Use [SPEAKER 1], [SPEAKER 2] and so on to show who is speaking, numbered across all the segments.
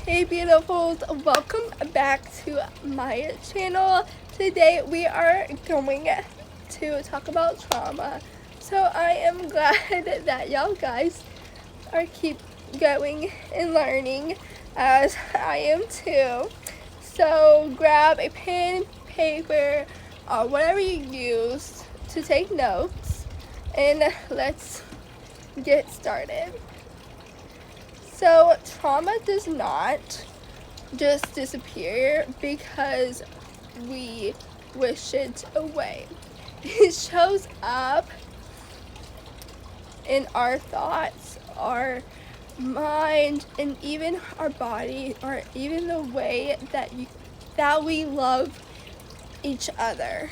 [SPEAKER 1] Hey beautifuls, welcome back to my channel. Today we are going to talk about trauma. So I am glad that y'all guys are keep going and learning as I am too. So grab a pen, paper, or whatever you use to take notes, and let's get started. So trauma does not just disappear because we wish it away. It shows up in our thoughts, our mind, and even our body, or even the way that we love each other.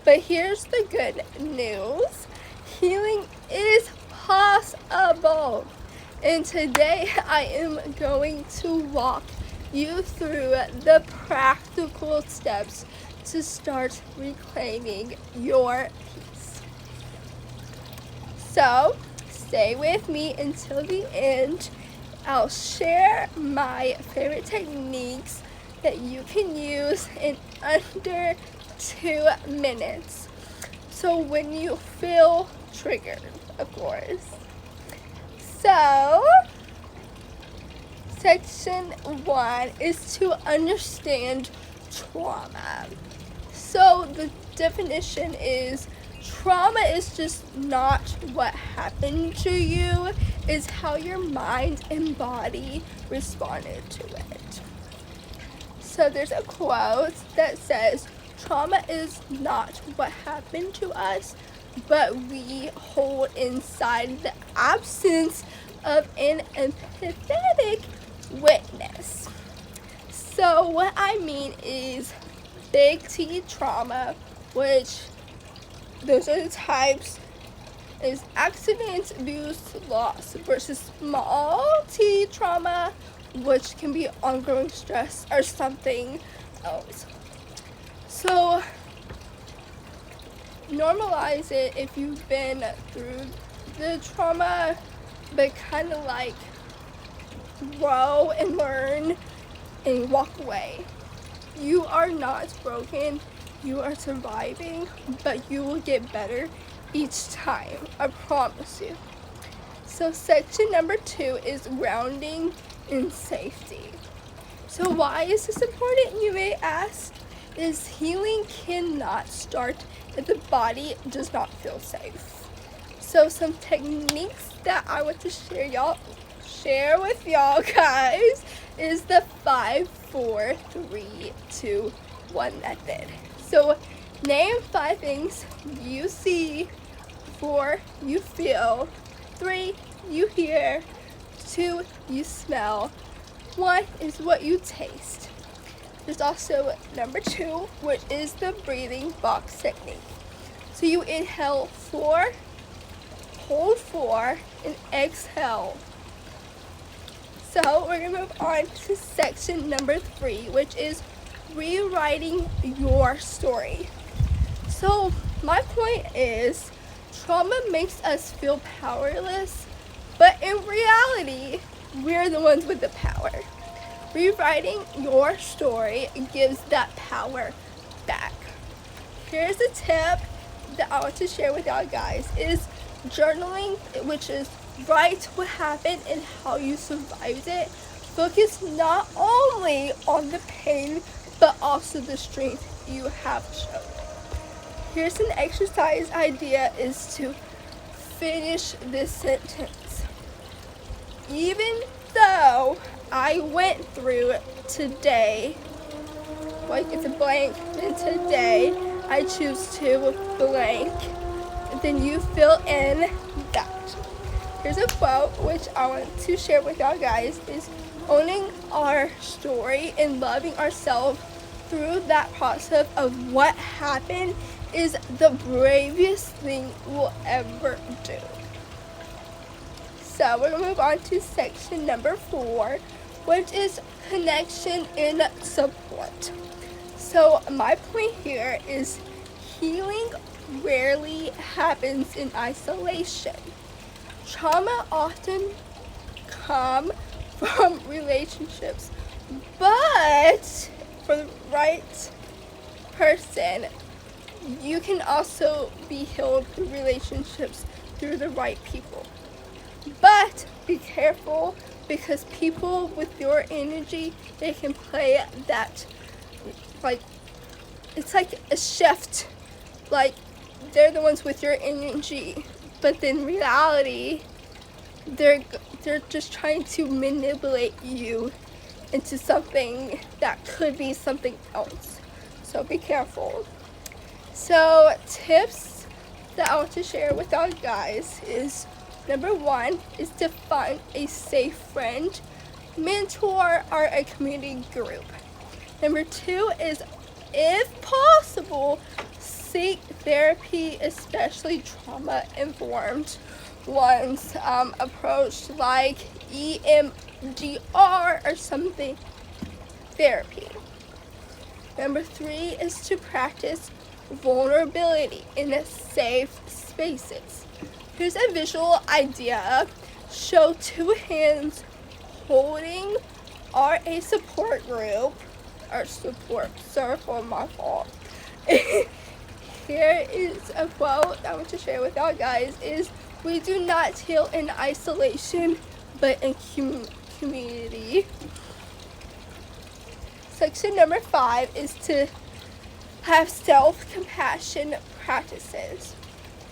[SPEAKER 1] But here's the good news. Healing is possible. And today I am going to walk you through the practical steps to start reclaiming your peace. So stay with me until the end. I'll share my favorite techniques that you can use in under 2 minutes. So when you feel triggered, of course. So, section 1 is to understand trauma. So the definition is trauma is just not what happened to you, it's how your mind and body responded to it. So there's a quote that says, trauma is not what happened to us, but we hold inside the absence of an empathetic witness. So what I mean is big T trauma, which those are the types, is accident, abuse, loss, versus small T trauma, which can be ongoing stress or something else. So normalize it if you've been through the trauma, but kind of like grow and learn and walk away. You are not broken, you are surviving, but you will get better each time, I promise you. So section number 2 is grounding in safety. So why is this important, you may ask? Is healing cannot start if the body does not feel safe. So some techniques that I want to share with y'all guys is the 5, 4, 3, 2, 1 method. So name 5 things you see, 4 you feel, 3 you hear, 2 you smell, 1 is what you taste. There's also number 2, which is the breathing box technique. So you inhale 4, hold 4, and exhale. So we're gonna move on to section number 3, which is rewriting your story. So my point is, trauma makes us feel powerless, but in reality, we're the ones with the power. Rewriting your story gives that power back. Here's a tip that I want to share with y'all guys is journaling, which is write what happened and how you survived it. Focus not only on the pain, but also the strength you have shown. Here's an exercise idea is to finish this sentence. Even though I went through today, like it's a blank, and today I choose to blank, then you fill in that. Here's a quote which I want to share with y'all guys is owning our story and loving ourselves through that process of what happened is the bravest thing we'll ever do. So we're gonna move on to section number 4, which is connection and support. So my point here is healing rarely happens in isolation. Trauma often come from relationships. But for the right person, you can also be healed through relationships through the right people. But be careful, because people with your energy, they can play that, like, it's like a shift. Like, they're the ones with your energy, but in reality, they're just trying to manipulate you into something that could be something else. So be careful. So tips that I want to share with our guys is, number 1 is to find a safe friend, mentor, or a community group. Number 2 is, if possible, seek therapy, especially trauma-informed ones, approach like EMDR or something, therapy. Number 3 is to practice vulnerability in safe spaces. Here's a visual idea. Show 2 hands holding or a support group or support circle, my fault. Here is a quote I want to share with y'all guys is, we do not heal in isolation, but in community. Section number 5 is to have self-compassion practices.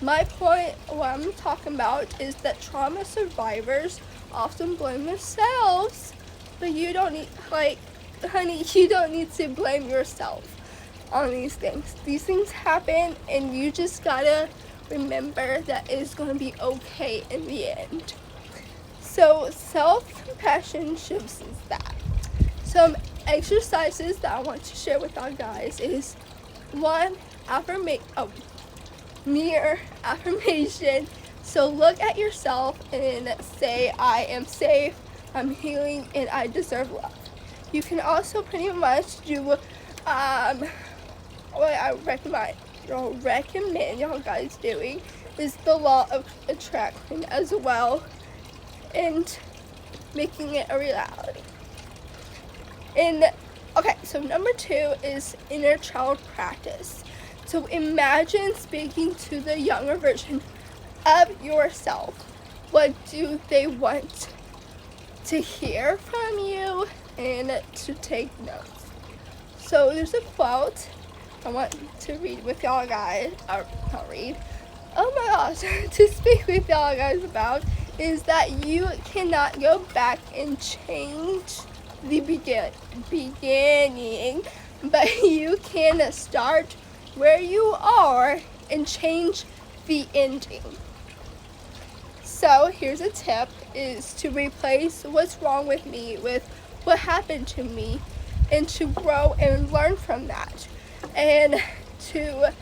[SPEAKER 1] My point, what I'm talking about, is that trauma survivors often blame themselves, but you don't need, like, honey, you don't need to blame yourself on these things. These things happen, and you just gotta remember that it's gonna be okay in the end. So self-compassion shifts is that. Some exercises that I want to share with our guys is, 1, mirror affirmation. So look at yourself and say, I am safe, I'm healing, and I deserve love. You can also pretty much do what I recommend y'all guys doing is the law of attraction as well, and making it a reality. And okay, so number 2 is inner child practice. So imagine speaking to the younger version of yourself. What do they want to hear from you, and to take notes? So there's a quote I want to read with y'all guys, or not read, oh my gosh, to speak with y'all guys about, is that you cannot go back and change the beginning, but you can start where you are and change the ending. So here's a tip, is to replace what's wrong with me with what happened to me, and to grow and learn from that, and to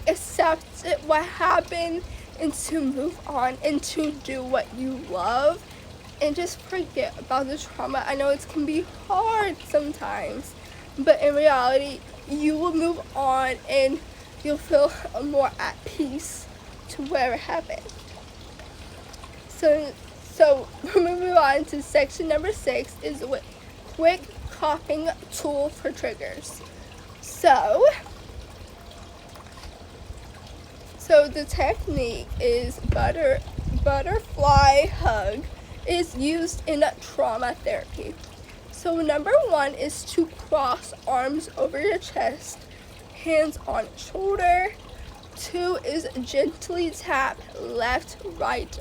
[SPEAKER 1] accept what happened, and to move on, and to do what you love, and just forget about the trauma. I know it can be hard sometimes, but in reality, you will move on and you'll feel more at peace to whatever happened. So we're moving on to section number 6 is a quick coping tool for triggers. So the technique is butterfly hug is used in trauma therapy. So number 1 is to cross arms over your chest, hands on shoulder. 2 is gently tap left, right,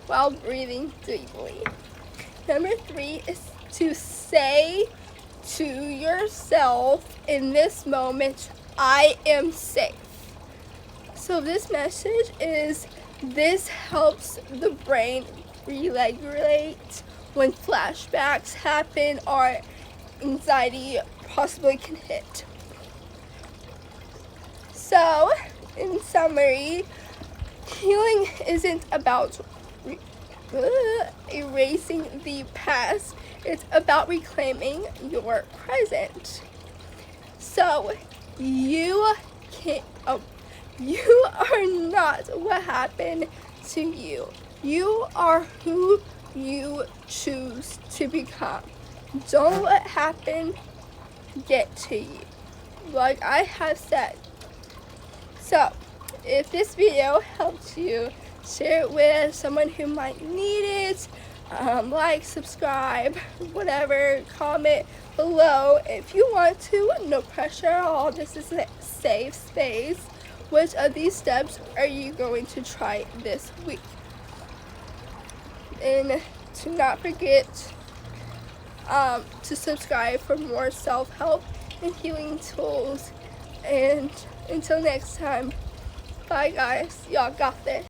[SPEAKER 1] while breathing deeply. Number 3 is to say to yourself in this moment, I am safe. So this message is, this helps the brain regulate when flashbacks happen or anxiety possibly can hit. So, in summary, healing isn't about erasing the past, it's about reclaiming your present. So, you are not what happened to you. You are who you choose to become. Don't let happen get to you, like I have said. So, if this video helped you, share it with someone who might need it. Like, subscribe, whatever, comment below if you want to. No pressure, all this is a safe space. Which of these steps are you going to try this week? And to not forget to subscribe for more self-help and healing tools. And until next time, bye guys, y'all got this.